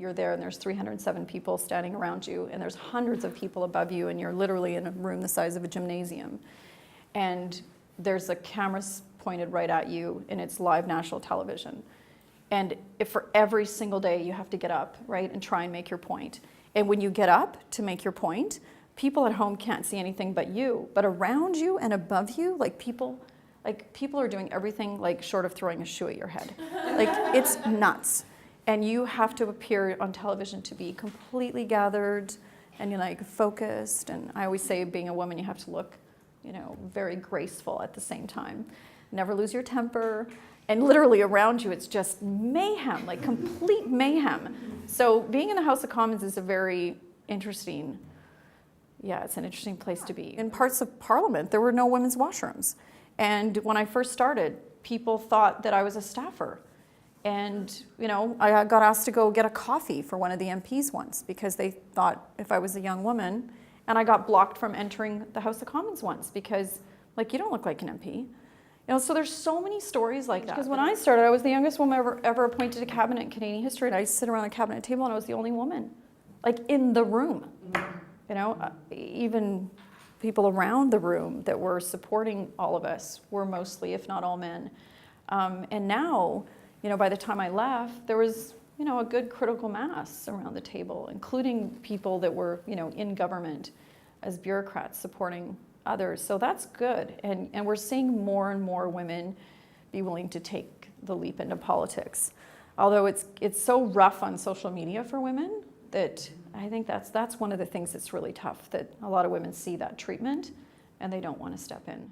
you're there and there's 307 people standing around you and there's hundreds of people above you and you're literally in a room the size of a gymnasium. And there's a camera pointed right at you and it's live national television. And if for every single day you have to get up, right, and try and make your point. And when you get up to make your point, people at home can't see anything but you. But around you and above you, people are doing everything like short of throwing a shoe at your head. Like, it's nuts. And you have to appear on television to be completely gathered and focused. And I always say, being a woman, you have to look, very graceful at the same time. Never lose your temper. And literally around you, it's just mayhem, like complete mayhem. So being in the House of Commons is a very interesting, it's an interesting place to be. In parts of Parliament, there were no women's washrooms. And when I first started, people thought that I was a staffer. And, I got asked to go get a coffee for one of the MPs once because they thought if I was a young woman, and I got blocked from entering the House of Commons once because, you don't look like an MP. So there's so many stories like that. Because when I started, I was the youngest woman ever appointed to cabinet in Canadian history, and I sit around a cabinet table and I was the only woman, in the room. Even people around the room that were supporting all of us were mostly, if not all, men. And now, by the time I left, there was, a good critical mass around the table, including people that were, in government as bureaucrats supporting others. So that's good. And we're seeing more and more women be willing to take the leap into politics. Although it's so rough on social media for women that I think that's one of the things that's really tough, that a lot of women see that treatment and they don't want to step in.